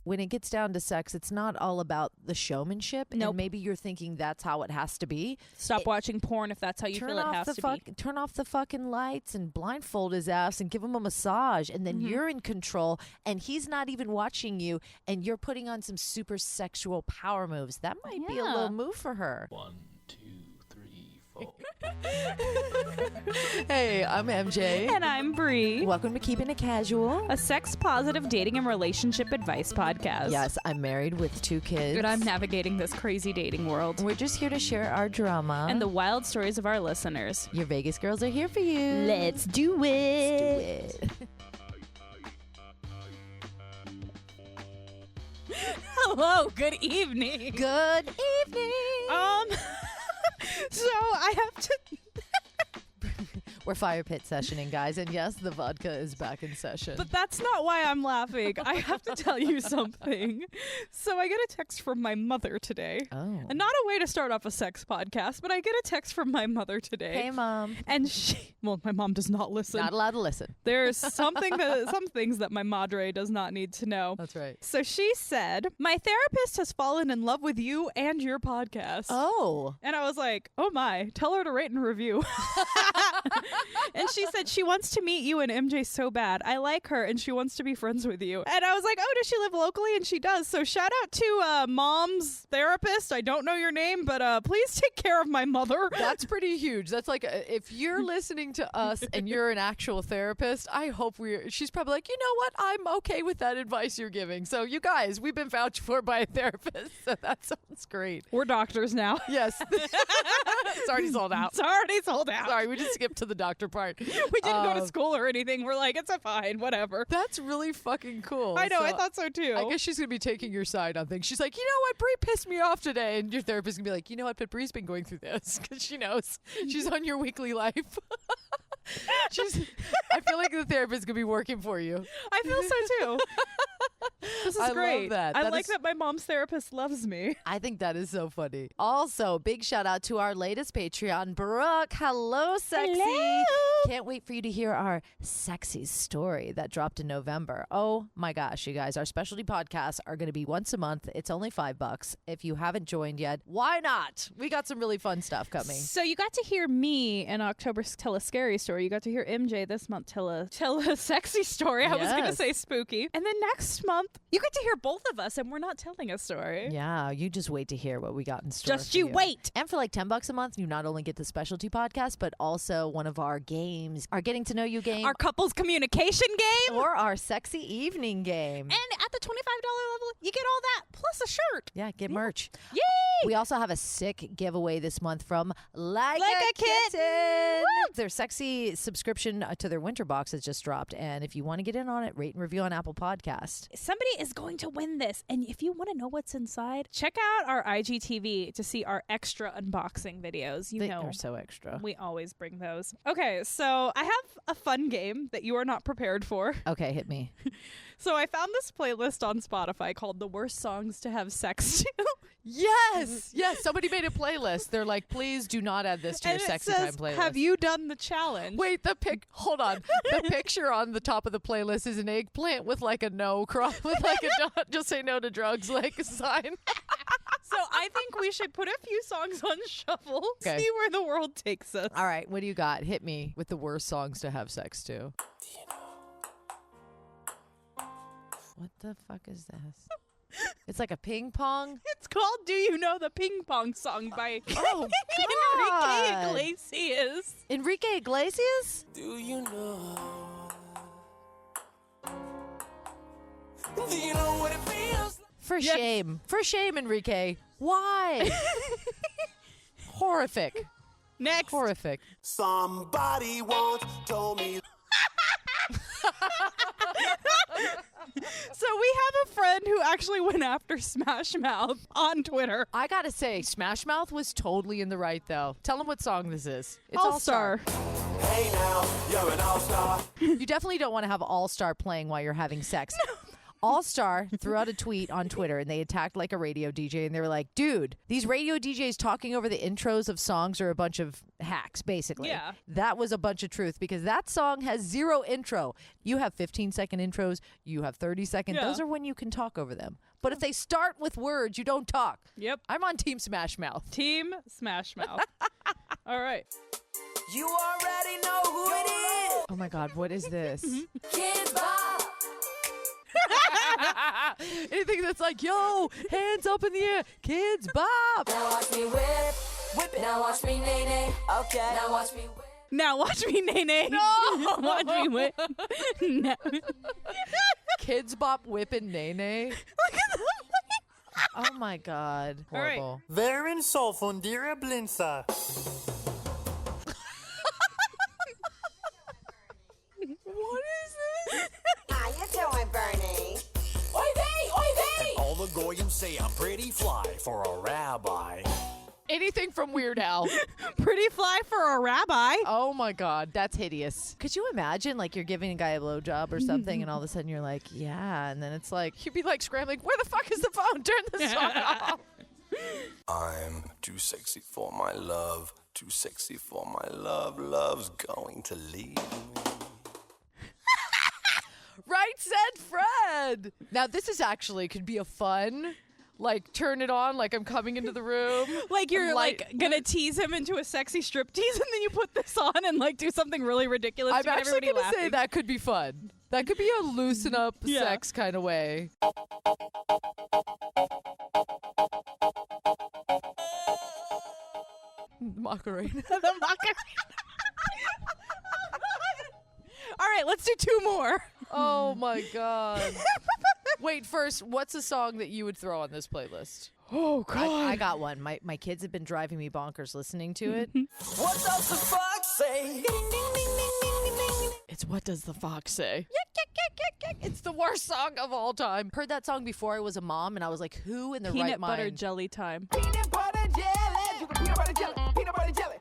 when it gets down to sex, it's not all about the showmanship. Nope. And maybe you're thinking that's how it has to be. Stop watching porn if that's how you feel it has to be. Turn off the fucking lights and blindfold his ass and give him a massage. And then you're in control and he's not even watching you and you're putting on some super sexual power moves. That might be a little move for her. 1, 2, 3, 4. Hey, I'm MJ. And I'm Bree. Welcome to Keeping It Casual, A sex-positive dating and relationship advice podcast. Yes, I'm married with 2 kids. And I'm navigating this crazy dating world. We're just here to share our drama. And the wild stories of our listeners. Your Vegas girls are here for you. Let's do it. Hello, good evening. Good evening. So I have to... We're fire pit sessioning, guys. And yes, the vodka is back in session. But that's not why I'm laughing. I have to tell you something. So I get a text from my mother today. Oh. And not a way to start off a sex podcast, but I get a text from my mother today. Hey, Mom. And my mom does not listen. Not allowed to listen. There's some things that my madre does not need to know. That's right. So she said, my therapist has fallen in love with you and your podcast. Oh. And I was like, oh my, tell her to rate and review. And she said she wants to meet you and MJ so bad. I like her and she wants to be friends with you. And I was like, oh, does she live locally? And she does. So shout out to Mom's therapist. I don't know your name, but please take care of my mother. That's pretty huge. That's like, if you're listening to us and you're an actual therapist, I hope she's probably like, you know what? I'm okay with that advice you're giving. So you guys, we've been vouched for by a therapist. So that sounds great. We're doctors now. Yes. It's already sold out. It's already sold out. Sorry, we just skipped to the doctor part. We didn't go to school or anything. We're like, it's a fine, whatever. That's really fucking cool. I know, I thought so too. I guess she's going to be taking your side on things. She's like, you know what, Bree pissed me off today. And your therapist going to be like, you know what, but Bree's been going through this because she knows she's on your weekly life. I feel like the therapist could be working for you. I feel so too. This is great. Love that. I like that my mom's therapist loves me. I think that is so funny. Also, big shout out to our latest Patreon, Brooke. Hello, sexy. Hello. Can't wait for you to hear our sexy story that dropped in November. Oh my gosh, you guys, our specialty podcasts are going to be once a month. It's only $5. If you haven't joined yet, why not? We got some really fun stuff coming. So you got to hear me in October tell a scary story. You got to hear MJ this month tell a sexy story. I was going to say spooky. And then next month, you get to hear both of us, and we're not telling a story. Yeah, you just wait to hear what we got in store. Just you wait. And for like $10 a month, you not only get the specialty podcast, but also one of our games, our Getting to Know You game, our couples communication game, or our sexy evening game. And at the $25 level, you get all that plus a shirt. Yeah, get merch. Yay! We also have a sick giveaway this month from Like a Kitten. Woo! Their sexy subscription to their winter box has just dropped. And if you want to get in on it, rate and review on Apple Podcast. Somebody is going to win this. And if you want to know what's inside, check out our IGTV to see our extra unboxing videos. They are so extra. We always bring those. Okay, so I have a fun game that you are not prepared for. Okay, hit me. So I found this playlist on Spotify called The Worst Songs to Have Sex To. Yes. Yes. Somebody made a playlist. They're like, please do not add this to your sexy time playlist. Have you done the challenge? Wait, hold on. The picture on the top of the playlist is an eggplant with like a no cross, with like a don't, just say no to drugs like a sign. So I think we should put a few songs on shuffle, Okay. see where the world takes us. All right, what do you got? Hit me with the worst songs to have sex to. What the fuck is this? It's like a ping pong. It's called "Do You Know the Ping Pong Song" by God. Enrique Iglesias. Enrique Iglesias? Do you know? Do you know what it feels like? For shame, Enrique. Why? Horrific. Next. Horrific. Somebody once told me. So we have a friend who actually went after Smash Mouth on Twitter. I gotta say, Smash Mouth was totally in the right, though. Tell them what song this is. It's All-Star. Hey now, you're an all-star. You definitely don't want to have All-Star playing while you're having sex. All Star threw out a tweet on Twitter and they attacked like a radio DJ and they were like, dude, these radio DJs talking over the intros of songs are a bunch of hacks, basically. Yeah. That was a bunch of truth because that song has 0 intro. You have 15-second intros. You have 30-second. Yeah. Those are when you can talk over them. But if they start with words, you don't talk. Yep. I'm on Team Smash Mouth. Team Smash Mouth. All right. You already know who it is. Oh my God, what is this? Kids Bob. Anything that's like, yo, hands up in the air, Kids Bop. Now watch me whip. Whip it. Now watch me nay nay. Okay. Now watch me whip. Now watch me, Nene. No. Watch me whip. No. Kids Bop whipping Nene. Oh my God, All right. horrible. Verin så funderar blinsa. What is this? How you doing, Bernie? Oy vey, oy vey. All the goyim say I'm pretty fly for a rabbi. Anything from Weird Al. Pretty fly for a rabbi. Oh my God, that's hideous. Could you imagine, like, you're giving a guy a blowjob or something, and all of a sudden you're like, yeah, and then it's like, you'd be like scrambling, where the fuck is the phone? Turn the song off. I'm too sexy for my love, too sexy for my love, love's going to leave me. Right said Fred. Now, this is actually could be a fun, like, turn it on, like I'm coming into the room. Like you're Light- like gonna tease him into a sexy striptease, and then you put this on and like do something really ridiculous. I'm to get actually everybody going to say laughing. that could be fun. That could be a loosen up Yeah. sex kind of way. Macarena. The Macarena. All right, let's do 2 more. Oh my God. Wait, first, what's a song that you would throw on this playlist? Oh I got one. My kids have been driving me bonkers listening to it. What does the fox say? It's What Does the Fox Say? It's the worst song of all time. Heard that song before I was a mom, and I was like, who in the Peanut right butter mind? jelly time. Peanut butter jelly. Do the peanut butter jelly. Peanut butter jelly.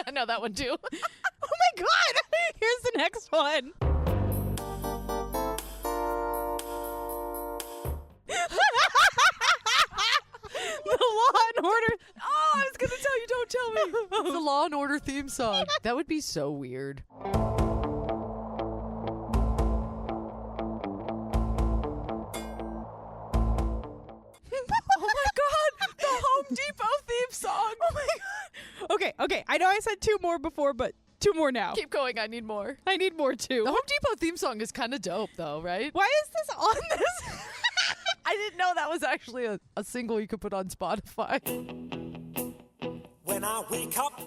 I know that one too. Oh my God! Here's the next one. The Law and Order. Oh, I was going to tell you, don't tell me. The Law and Order theme song. That would be so weird. Oh my God, the Home Depot theme song. Oh my God. Okay. I know I said 2 more before, but 2 more now. Keep going, I need more. I need more too. The Home Depot theme song is kind of dope though, right? Why is this on this? I didn't know that was actually a single you could put on Spotify. When I wake up,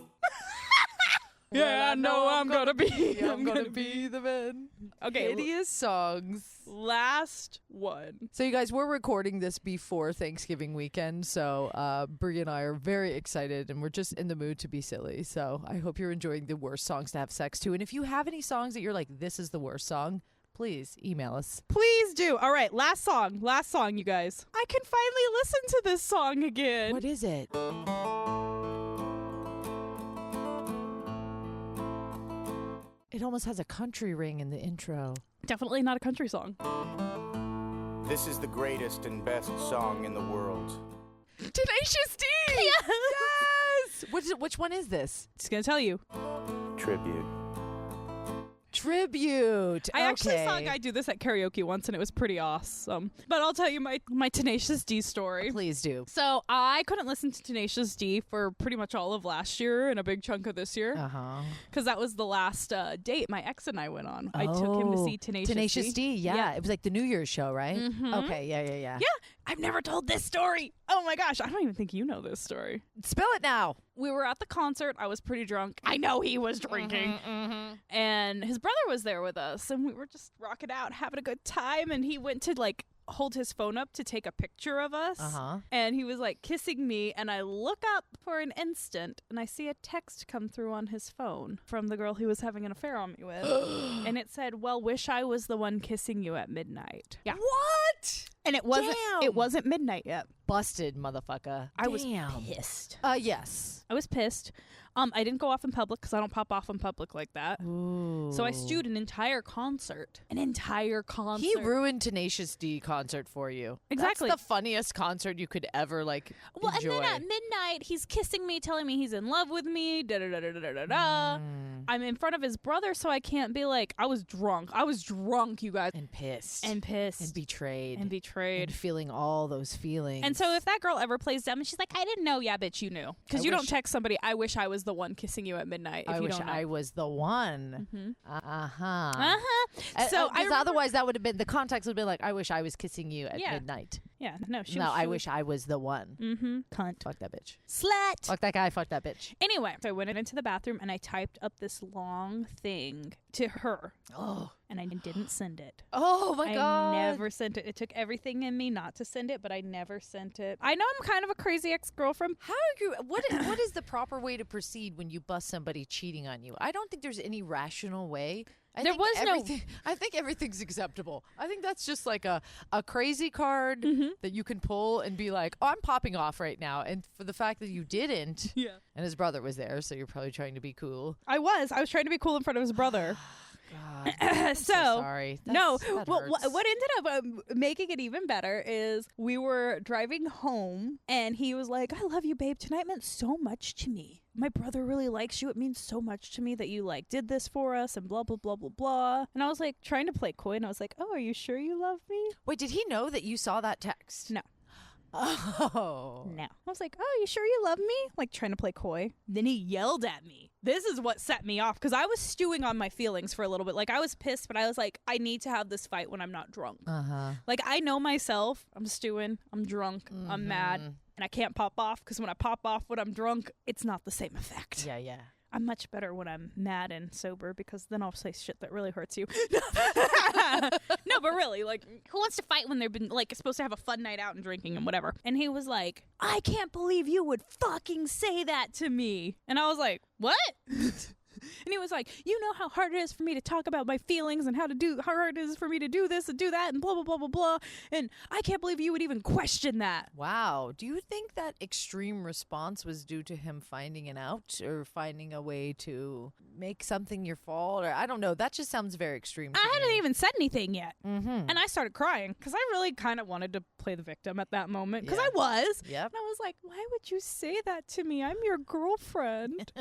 Yeah, I know I'm gonna be. I'm gonna be the man. Okay, Hideous songs. last one. So you guys, we're recording this before Thanksgiving weekend, so Bree and I are very excited, and we're just in the mood to be silly. So I hope you're enjoying the worst songs to have sex to. And if you have any songs that you're like, this is the worst song, please email us. Please do. All right, last song, you guys. I can finally listen to this song again. What is it? It almost has a country ring in the intro. Definitely not a country song. This is the greatest and best song in the world. Tenacious D! Yes! Which one is this? Just gonna tell you. Tribute. Tribute. I actually saw a Okay. guy do this at karaoke once, and it was pretty awesome. But I'll tell you my Tenacious D story. Please do. So I couldn't listen to Tenacious D for pretty much all of last year and a big chunk of this year Uh-huh. because that was the last date my ex and I went on. I took him to see Tenacious D. Yeah. Yeah. It was like the New Year's show, right? Mhm. Okay, yeah. Yeah, I've never told this story. Oh my gosh, I don't even think you know this story. Spill it now. We were at the concert. I was pretty drunk. I know he was drinking. And his brother was there with us, and we were just rocking out, having a good time. And he went to like hold his phone up to take a picture of us. Uh-huh. And he was like kissing me, and I look up for an instant, and I see a text come through on his phone from the girl he was having an affair on me with. And it said, "Well, wish I was the one kissing you at midnight." Yeah. What? And it wasn't Damn. it wasn't midnight yet. busted, motherfucker. I was Damn. pissed. Yes. I was pissed. I didn't go off in public because I don't pop off in public like that. Ooh. So I stewed an entire concert. An entire concert. He ruined Tenacious D concert for you. Exactly. That's the funniest concert you could ever Well, enjoy. and then at midnight, he's kissing me, telling me he's in love with me. Da da da da da da da. I'm in front of his brother, so I can't be like, I was drunk. I was drunk, you guys. And pissed. And pissed. And betrayed. And betrayed. And feeling all those feelings. And so if that girl ever plays dumb and she's like, I didn't know, yeah, bitch, you knew. Because you don't wish- text somebody, I wish I was the one kissing you at midnight. If I you wish don't know. I was the one. So I otherwise that would have been, the context would have been like, I wish I was kissing you at Yeah. midnight. Yeah, no, she No, was, I wish I was the one. Cunt. Fuck that bitch. Slut. Fuck that guy. Fuck that bitch. Anyway, so I went into the bathroom and I typed up this long thing to her. Oh. And I didn't send it. Oh my God. I never sent it. It took everything in me not to send it, but I never sent it. I know I'm kind of a crazy ex-girlfriend. How are you? What is the proper way to proceed when you bust somebody cheating on you? I don't think there's any rational way. I think everything's acceptable. I think that's just like a crazy card that you can pull and be like, oh, I'm popping off right now. And for the fact that you didn't, and his brother was there, so you're probably trying to be cool. I was trying to be cool in front of his brother. God, I'm so sorry. That what hurts. ended up making it even better is we were driving home and he was like, I love you, babe. Tonight meant so much to me. My brother really likes you. It means so much to me that you like did this for us and blah, blah, blah, blah, blah. And I was like trying to play coy and I was like, oh, are you sure you love me? Wait, did he know that you saw that text? No. Oh. No. I was like, oh, you sure you love me? Like trying to play coy. Then he yelled at me. This is what set me off because I was stewing on my feelings for a little bit. Like I was pissed, but I was like, I need to have this fight when I'm not drunk. Like I know myself. I'm stewing. I'm drunk. I'm mad. And I can't pop off because when I pop off when I'm drunk, it's not the same effect. Yeah, yeah. I'm much better when I'm mad and sober because then I'll say shit that really hurts you. No, but really, like, who wants to fight when they've been, like, supposed to have a fun night out and drinking and whatever? And he was like, I can't believe you would fucking say that to me. And I was like, what? And he was like, you know how hard it is for me to talk about my feelings and how hard it is for me to do this and do that and blah, blah, blah, blah, blah. And I can't believe you would even question that. Wow. Do you think that extreme response was due to him finding it out or finding a way to make something your fault? Or I don't know. That just sounds very extreme. I hadn't even said anything yet. And I started crying because I really kind of wanted to play the victim at that moment because I was. Yep. And I was like, why would you say that to me? I'm your girlfriend.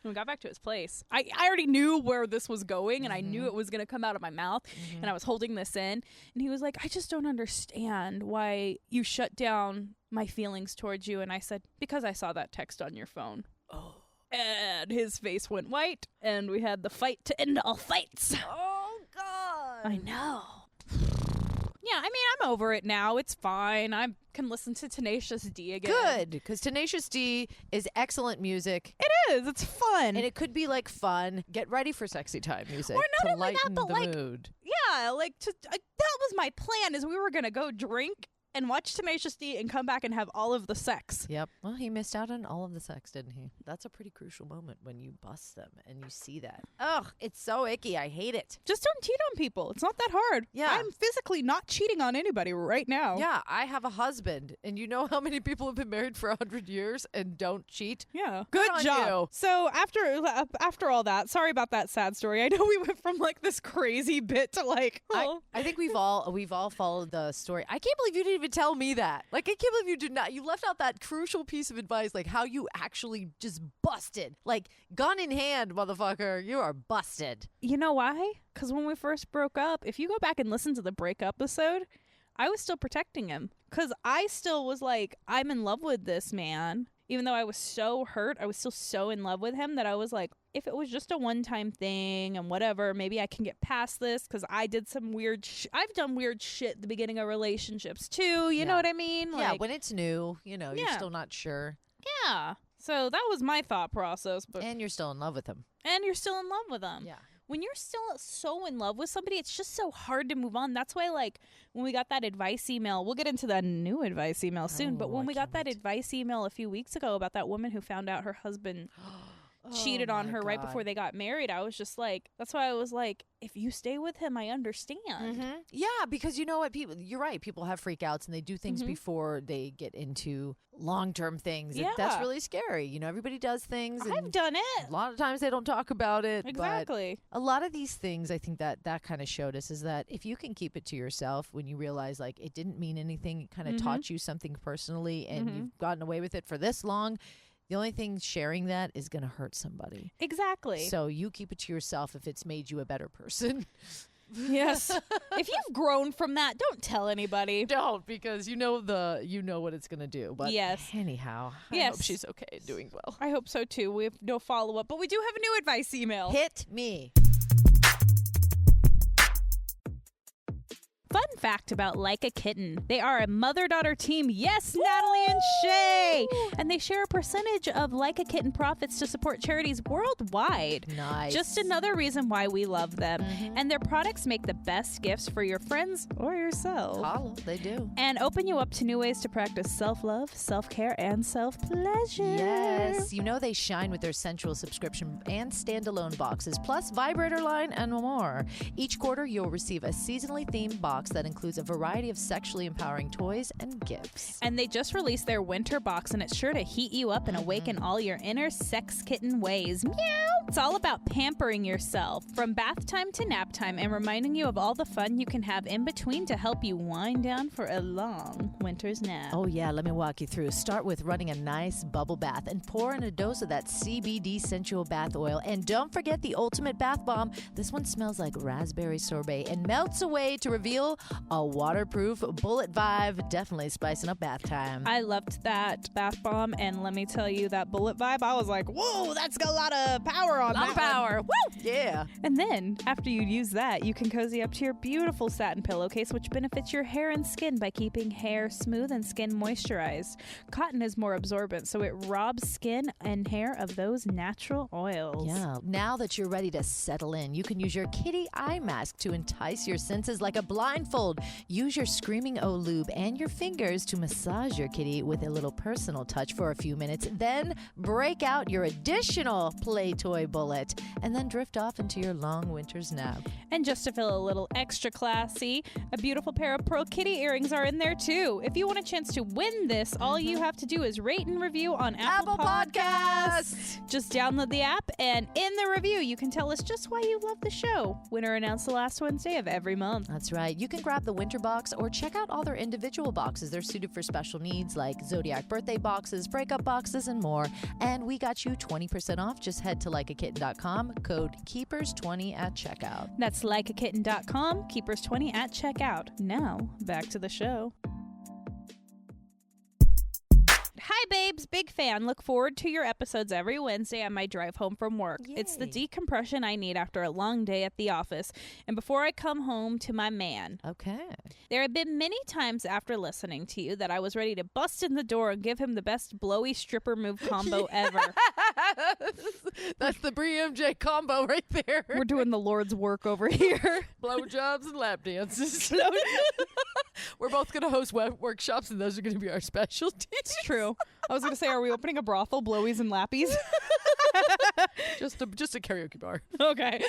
When we got back to his place, I already knew where this was going and I knew it was going to come out of my mouth and I was holding this in and he was like, I just don't understand why you shut down my feelings towards you. And I said, because I saw that text on your phone. Oh. And his face went white and we had the fight to end all fights. Oh, God. I know. Yeah, I mean, I'm over it now. It's fine. I can listen to Tenacious D again. Good, because Tenacious D is excellent music. It is. It's fun. And it could be like fun. Get ready for sexy time music Or not to only that, lighten but the like, mood. yeah, like that was my plan. Is we were gonna go drink and watch Tenacious D and come back and have all of the sex. Yep. Well, he missed out on all of the sex, didn't he? That's a pretty crucial moment when you bust them and you see that. Ugh, it's so icky. I hate it. Just don't cheat on people. It's not that hard. Yeah. I'm physically not cheating on anybody right now. Yeah, I have a husband, and you know how many people have been married for 100 years and don't cheat? Yeah. Good Good on job. you. So after all that, sorry about that sad story. I know we went from like this crazy bit to like, oh. I think we've all followed the story. I can't believe you didn't even tell me that. Like, I can't believe you did not. You left out that crucial piece of advice, like how you actually just busted. Like, gun in hand, motherfucker, you are busted. You know why? Because when we first broke up, if you go back and listen to the breakup episode, I was still protecting him. Because I still was like, I'm in love with this man. Even though I was so hurt, I was still so in love with him that I was like, if it was just a one-time thing and whatever, maybe I can get past this because I did some weird I've done weird shit at the beginning of relationships too. You know what I mean? Yeah, Like, when it's new, you know, you're Yeah. still not sure. yeah. So that was my thought process. But And you're still in love with him. and you're still in love with them. Yeah. When you're still so in love with somebody, it's just so hard to move on. That's why, like, when we got that advice email, we'll get into that new advice email soon, but Oh, when I we got can't that wait. advice email a few weeks ago about that woman who found out her husband cheated on my her right God. before they got married. I was just like, that's why I was like, if you stay with him, I understand. Yeah, because you know what, you're right. People have freakouts and they do things before they get into long-term things. Yeah. That's really scary. You know, everybody does things. I've And done it. a lot of times they don't talk about it. Exactly. But a lot of these things, I think that kind of showed us is that if you can keep it to yourself when you realize like it didn't mean anything, it kind of taught you something personally and you've gotten away with it for this long, the only thing sharing that is going to hurt somebody. Exactly. So you keep it to yourself if it's made you a better person. Yes. If you've grown from that, don't tell anybody. Don't, because you know what it's going to do. But Yes. anyhow, I Yes. hope she's okay and doing well. I hope so too. We have no follow-up, but we do have a new advice email. Hit me. Fun fact about Like a Kitten. They are a mother-daughter team. Yes, Natalie and Shay. And they share a percentage of Like a Kitten profits to support charities worldwide. Nice. Just another reason why we love them. And their products make the best gifts for your friends or yourself. Follow. They do. And open you up to new ways to practice self-love, self-care, and self-pleasure. Yes. You know they shine with their sensual subscription and standalone boxes, plus vibrator line and more. Each quarter, you'll receive a seasonally themed box that includes a variety of sexually empowering toys and gifts. And they just released their winter box, and it's sure to heat you up and awaken all your inner sex kitten ways. Meow! It's all about pampering yourself from bath time to nap time and reminding you of all the fun you can have in between to help you wind down for a long winter's nap. Oh, yeah, let me walk you through. Start with running a nice bubble bath and pour in a dose of that CBD sensual bath oil. And don't forget the ultimate bath bomb. This one smells like raspberry sorbet and melts away to reveal a waterproof bullet vibe. Definitely spicing up bath time. I loved that bath bomb, and let me tell you, that bullet vibe, I was like, whoa, that's got a lot of power on that power. one. Woo! Yeah. And then, after you use that, you can cozy up to your beautiful satin pillowcase, which benefits your hair and skin by keeping hair smooth and skin moisturized. Cotton is more absorbent, so it robs skin and hair of those natural oils. Yeah. Now that you're ready to settle in, you can use your kitty eye mask to entice your senses like a blindfold. Use your Screaming O lube and your fingers to massage your kitty with a little personal touch for a few minutes. Then break out your additional play toy bullet and then drift off into your long winter's nap. And just to feel a little extra classy, a beautiful pair of pearl kitty earrings are in there too. If you want a chance to win this, all you have to do is rate and review on Apple Podcasts. Just download the app, and in the review, you can tell us just why you love the show. Winner announced the last Wednesday of every month. That's right. You can grab the winter box or check out all their individual boxes. They're suited for special needs like Zodiac birthday boxes, breakup boxes, and more. And we got you 20% off. Just head to likeakitten.com, code KEEPERS20 at checkout. That's likeakitten.com, keepers20 at checkout. Now, back to the show. Hi, babes. Big fan. Look forward to your episodes every Wednesday on my drive home from work. Yay. It's the decompression I need after a long day at the office and before I come home to my man. Okay. There have been many times after listening to you that I was ready to bust in the door and give him the best blowy stripper move combo ever. That's the Bree MJ combo right there. We're doing the Lord's work over here. Blowjobs and lap dances. We're both going to host workshops, and those are going to be our specialties. It's true. I was going to say, are we opening a brothel, blowies and lappies? just a karaoke bar. Okay.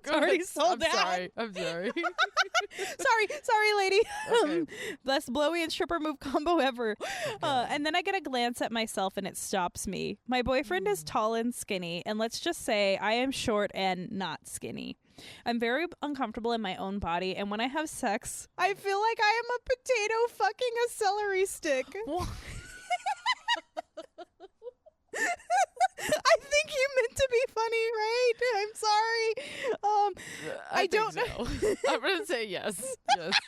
It's already sold out. I'm sorry. sorry, lady. Okay. Best blowy and stripper move combo ever. And then I get a glance at myself and it stops me. My boyfriend is tall and skinny, and let's just say I am short and not skinny. I'm very uncomfortable in my own body, and when I have sex, I feel like I am a potato fucking a celery stick. I think you meant to be funny, right? I'm sorry. I don't know. So. I'm going to say yes. Yes.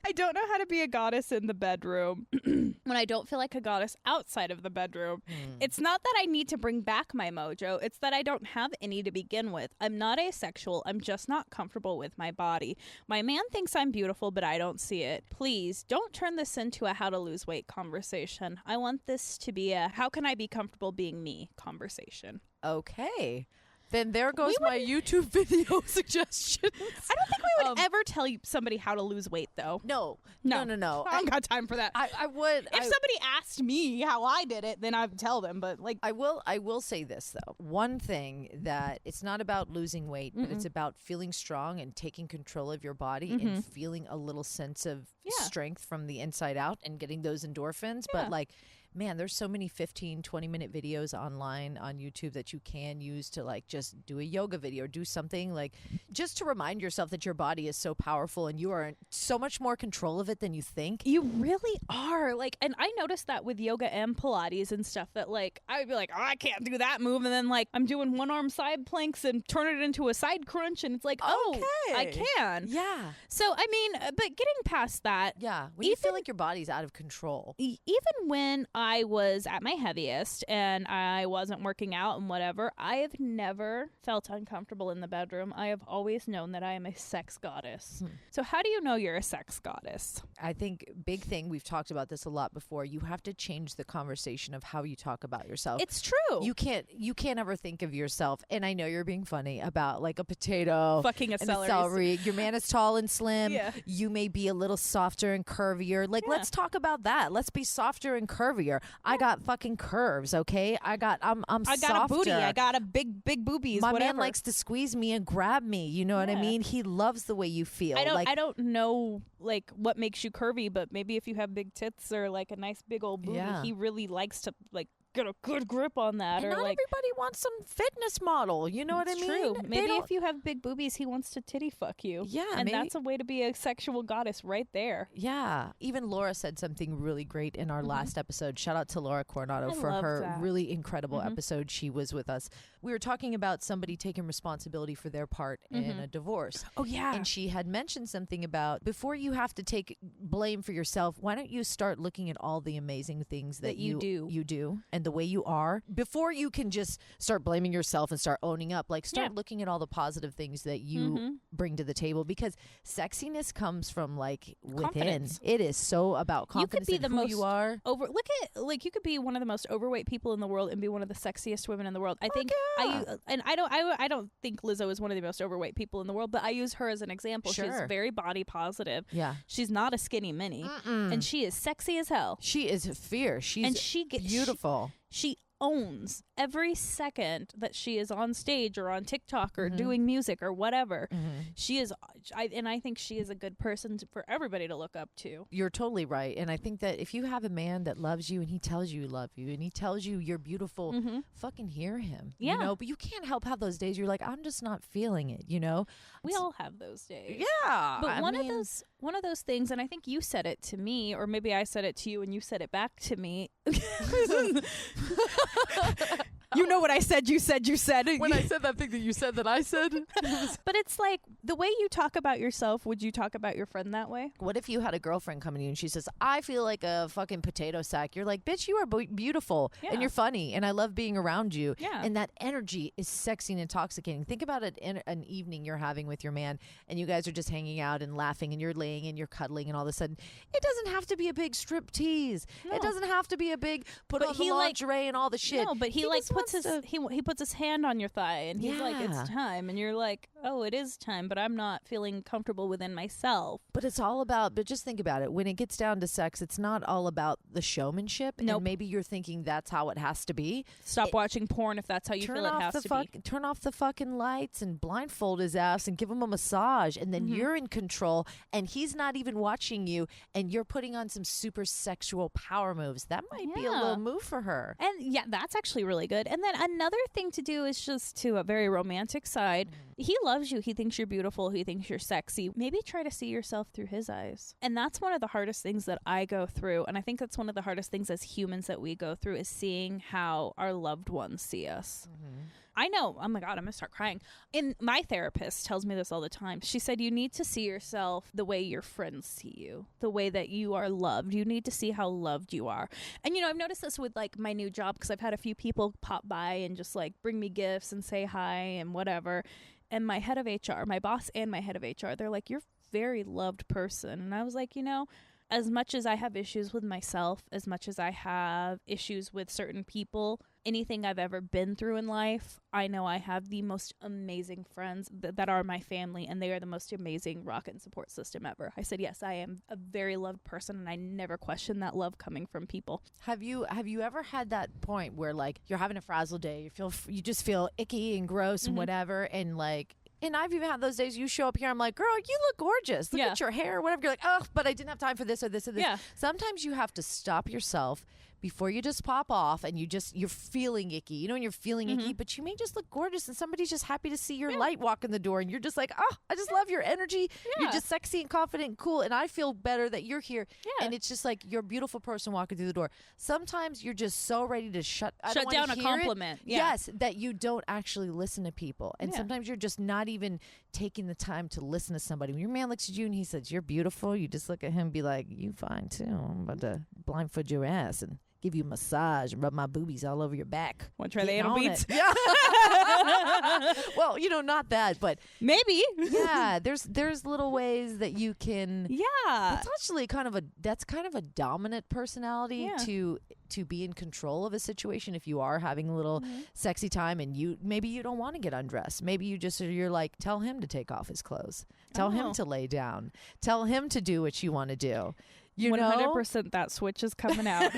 I don't know how to be a goddess in the bedroom when I don't feel like a goddess outside of the bedroom. It's not that I need to bring back my mojo. It's that I don't have any to begin with. I'm not asexual. I'm just not comfortable with my body. My man thinks I'm beautiful, but I don't see it. Please don't turn this into a how to lose weight conversation. I want this to be a how can I be comfortable being me conversation. Okay. Then there goes my YouTube video suggestions. I don't think we would ever tell somebody how to lose weight, though. No. I don't got time for that. I would. If somebody asked me how I did it, then I'd tell them. But like, I will say this though. One thing that it's not about losing weight, but it's about feeling strong and taking control of your body and feeling a little sense of strength from the inside out and getting those endorphins. But like, man, there's so many 15, 20-minute videos online on YouTube that you can use to like just do a yoga video or do something like just to remind yourself that your body is so powerful and you are in so much more control of it than you think. you really are. Like, and I noticed that with yoga and Pilates and stuff that like, I would be like, oh, I can't do that move. And then like, I'm doing one arm side planks and turning it into a side crunch. And it's like, oh, I can. Yeah. So, I mean, but getting past that. Yeah. When you feel like your body's out of control. Even when I was at my heaviest and I wasn't working out and whatever, I have never felt uncomfortable in the bedroom. I have always known that I am a sex goddess. So how do you know you're a sex goddess? I think big thing, we've talked about this a lot before, you have to change the conversation of how you talk about yourself. It's true. You can't ever think of yourself, and I know you're being funny, about like a potato Fucking a and celery. Your man is tall and slim. Yeah. You may be a little softer and curvier. Like, let's talk about that. Let's be softer and curvier. I got fucking curves, okay? I'm I got softer. a booty. I got a big boobies. My whatever. man likes to squeeze me and grab me. You know what I mean? He loves the way you feel. I don't know like what makes you curvy, but maybe if you have big tits or like a nice big old booty, he really likes to like get a good grip on that. And or not like, everybody wants some fitness model. You know what I mean? True. They Maybe don't- if you have big boobies, he wants to titty fuck you. Yeah, and maybe- that's a way to be a sexual goddess right there. Yeah. Even Laura said something really great in our last episode. Shout out to Laura Coronado I for love her that. really incredible episode. She was with us. We were talking about somebody taking responsibility for their part in a divorce. Oh, yeah. And she had mentioned something about before you have to take blame for yourself, why don't you start looking at all the amazing things that you do. And the way you are before you can just start blaming yourself and start owning up. Like start looking at all the positive things that you bring to the table, because sexiness comes from like within. Confidence. It is so about confidence you could be in the who most you are. you could be one of the most overweight people in the world and be one of the sexiest women in the world. I think yeah. I don't think Lizzo is one of the most overweight people in the world, but I use her as an example. Sure. She's very body positive. Yeah. She's not a skinny mini, and she is sexy as hell. She is fierce. She's And she gets- beautiful. She owns every second that she is on stage or on TikTok or doing music or whatever. She is, I think she is a good person for everybody to look up to. You're totally right. And I think that if you have a man that loves you and he tells you he loves you and he tells you you're beautiful, fucking hear him. Yeah. You know, but you can't help have those days you're like, I'm just not feeling it, you know? We all have those days. Yeah. But one of those things, and I think you said it to me, or maybe I said it to you and you said it back to me. You know what I said, you said. When I said that thing that you said that I said. But it's like, the way you talk about yourself, would you talk about your friend that way? What if you had a girlfriend coming to you and she says, I feel like a fucking potato sack? You're like, bitch, you are beautiful and you're funny and I love being around you. Yeah. And that energy is sexy and intoxicating. Think about it in an evening you're having with your man and you guys are just hanging out and laughing and you're laying and you're cuddling and all of a sudden, it doesn't have to be a big strip tease. No. It doesn't have to be a big put But on the he, like- lingerie and all the shit. No, but he like just puts wants his to- he puts his hand on your thigh and he's like, Yeah. it's time, and you're like, oh, it is time, but I'm not feeling comfortable within myself. But it's all about, but just think about it. When it gets down to sex, it's not all about the showmanship. Nope. And maybe you're thinking that's how it has to be. Stop watching porn if that's how you feel it has to be. Turn off the fucking lights and blindfold his ass and give him a massage. And then you're in control and he's not even watching you and you're putting on some super sexual power moves. That might be a Yeah. little move for her. And yeah, that's actually really good. And then another thing to do is just to a very romantic side. He loves you. He thinks you're beautiful. He thinks you're sexy. Maybe try to see yourself through his eyes. And that's one of the hardest things that I go through. And I think that's one of the hardest things as humans that we go through is seeing how our loved ones see us. I know. Oh my God, I'm going to start crying. And my therapist tells me this all the time. She said, you need to see yourself the way your friends see you, the way that you are loved. You need to see how loved you are. And, you know, I've noticed this with like my new job because I've had a few people pop by and just like bring me gifts and say hi and whatever. And my head of HR, my boss and my head of HR, they're like, you're a very loved person. And I was like, you know, as much as I have issues with myself, as much as I have issues with certain people, anything I've ever been through in life, I know I have the most amazing friends that are my family, and they are the most amazing rock and support system ever. I said, yes, I am a very loved person, and I never question that love coming from people. Have you ever had that point where like you're having a frazzle day, you just feel icky and gross and whatever, and like, and I've even had those days you show up here, I'm like, girl, you look gorgeous. Look at your hair or whatever. You're like, oh, but I didn't have time for this or this or this. Yeah. Sometimes you have to stop yourself before you just pop off and you're feeling icky. You know, when you're feeling icky, but you may just look gorgeous and somebody's just happy to see your light walk in the door and you're just like, oh, I just love your energy. You're just sexy and confident and cool. And I feel better that you're here. Yeah. And it's just like you're a beautiful person walking through the door. Sometimes you're just so ready to shut down a compliment. Yes, that you don't actually listen to people. And sometimes you're just not even taking the time to listen to somebody. When your man looks at you and he says, you're beautiful, you just look at him and be like, you fine too. I'm about to blindfold your ass and give you a massage and rub my boobies all over your back. Want to try the anal beats? Yeah. Well, not that, but maybe. Yeah, there's little ways that you can. Yeah. That's actually kind of a dominant personality to be in control of a situation. If you are having a little sexy time and maybe you don't want to get undressed, maybe you're like, tell him to take off his clothes, tell him to lay down, tell him to do what you want to do. 100% that switch is coming out.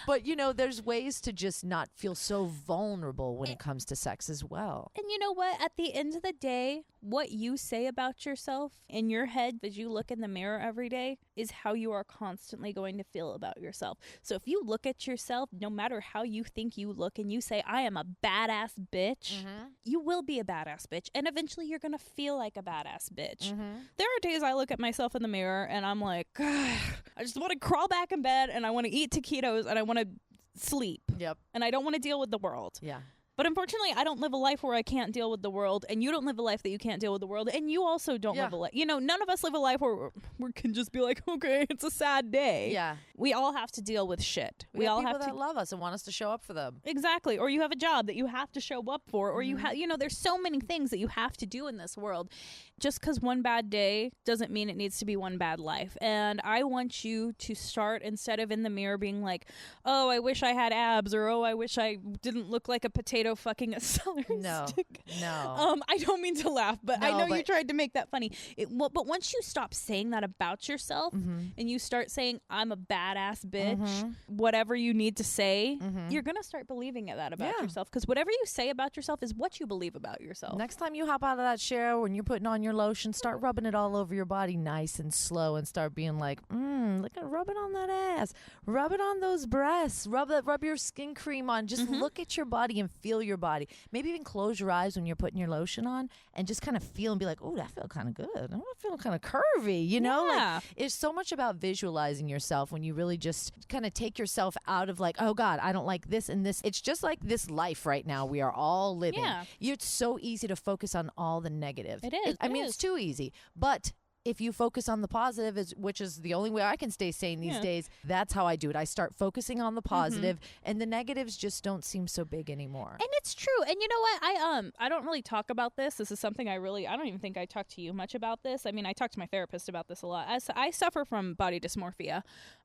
But, there's ways to just not feel so vulnerable when it comes to sex as well. And you know what? At the end of the day, what you say about yourself in your head as you look in the mirror every day is how you are constantly going to feel about yourself. So if you look at yourself, no matter how you think you look, and you say, I am a badass bitch, you will be a badass bitch. And eventually you're going to feel like a badass bitch. There are days I look at myself in the mirror and I'm like, I just want to crawl back in bed and I want to eat taquitos and I want to sleep. Yep. And I don't want to deal with the world. Yeah. But unfortunately, I don't live a life where I can't deal with the world, and you don't live a life that you can't deal with the world, and you also don't live a life. None of us live a life where we can just be like, okay, it's a sad day. Yeah. We all have to deal with shit. We all have people that love us and want us to show up for them. Exactly. Or you have a job that you have to show up for, or you have, there's so many things that you have to do in this world. Just because one bad day doesn't mean it needs to be one bad life. And I want you to start, instead of in the mirror being like, oh, I wish I had abs, or oh, I wish I didn't look like a potato fucking a celery stick. No. I don't mean to laugh, but I know you tried to make that funny. But once you stop saying that about yourself and you start saying, I'm a badass bitch, whatever you need to say, you're going to start believing that about yourself. Because whatever you say about yourself is what you believe about yourself. Next time you hop out of that shower, when you're putting on your lotion, start rubbing it all over your body nice and slow and start being like, look at, rub it on that ass, rub it on those breasts, rub your skin cream on, just look at your body and feel your body. Maybe even close your eyes when you're putting your lotion on and just kind of feel and be like, oh, that felt kind of good. I'm feeling kind of curvy, Like, it's so much about visualizing yourself when you really just kind of take yourself out of like, oh God, I don't like this and this. It's just like this life right now we are all living. Yeah. It's so easy to focus on all the negative. It is. It's too easy. But if you focus on the positive, which is the only way I can stay sane these days, that's how I do it. I start focusing on the positive, and the negatives just don't seem so big anymore. And it's true. And you know what? I don't really talk about this. This is something I don't even think I talk to you much about this. I mean, I talk to my therapist about this a lot. I suffer from body dysmorphia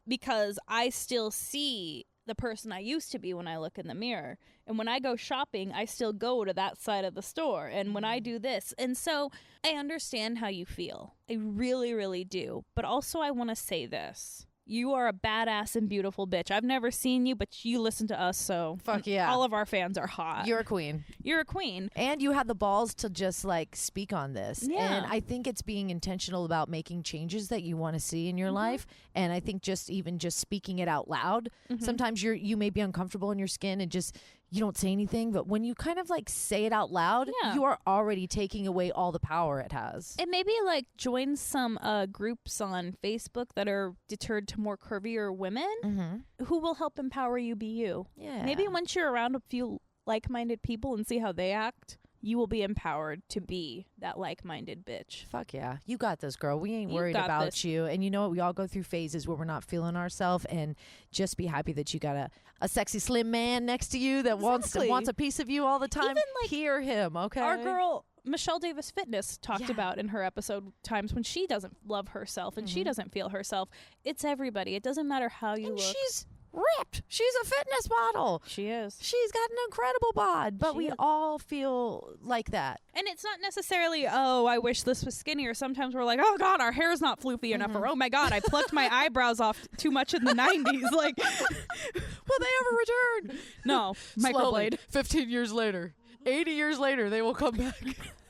because I still see the person I used to be when I look in the mirror. And when I go shopping, I still go to that side of the store. And when I do this. And so I understand how you feel. I really, really do. But also I want to say this. You are a badass and beautiful bitch. I've never seen you, but you listen to us, so fuck yeah. All of our fans are hot. You're a queen. You're a queen. And you had the balls to just like speak on this. Yeah. And I think it's being intentional about making changes that you want to see in your life. And I think just speaking it out loud. Sometimes you may be uncomfortable in your skin and just you don't say anything, but when you kind of like say it out loud, you are already taking away all the power it has. And maybe like join some groups on Facebook that are deterred to more curvier women who will help empower you be you. Yeah. Maybe once you're around a few like-minded people and see how they act, you will be empowered to be that like-minded bitch. Fuck yeah. You got this, girl. We ain't worried about you. And you know what? We all go through phases where we're not feeling ourselves, and just be happy that you got a sexy slim man next to you that wants a piece of you all the time. Even like hear him, okay? Our girl Michelle Davis Fitness talked about in her episode times when she doesn't love herself and she doesn't feel herself. It's everybody. It doesn't matter how you look. She's ripped. She's a fitness model. She is. She's got an incredible bod, but She we is. all feel like that. And it's not necessarily, oh, I wish this was skinnier. Sometimes we're like, oh, God, our hair's not floofy enough. Or, oh, my God, I plucked my eyebrows off too much in the 90s. Like, Will they ever return? no, Slowly, microblade. 15 years later, 80 years later, they will come back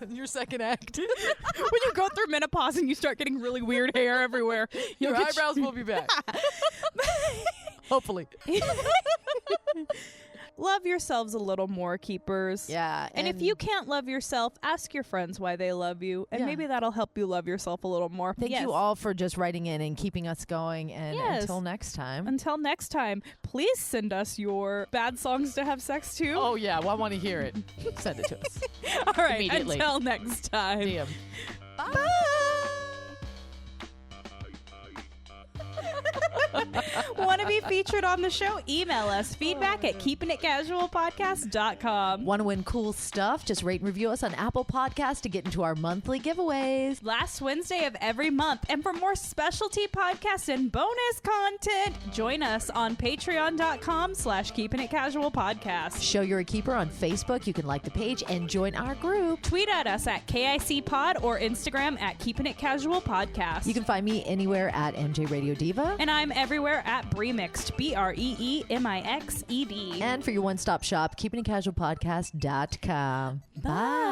in your second act. When you go through menopause and you start getting really weird hair everywhere, Your you'll get eyebrows will be back. Hopefully. Love yourselves a little more, keepers. Yeah. And if you can't love yourself, ask your friends why they love you, and Yeah. maybe that'll help you love yourself a little more. Thank Yes. you all for just writing in and keeping us going. And Yes. until next time. Until next time, please send us your bad songs to have sex to. Oh, yeah. Well, I want to hear it. Send it to us. All right. immediately. Until next time. DM. Bye. Want to be featured on the show? Email us feedback at keepingitcasualpodcast.com. Want to win cool stuff? Just rate and review us on Apple Podcasts to get into our monthly giveaways. Last Wednesday of every month. And for more specialty podcasts and bonus content, join us on patreon.com/keepingitcasualpodcast. Show you're a keeper on Facebook. You can like the page and join our group. Tweet at us at KICPod or Instagram at keepingitcasualpodcast. You can find me anywhere at MJ Radio Diva. And I'm everywhere at Breemixed, BREEMIXED. And for your one-stop shop, keepingitcasualpodcast.com. Bye.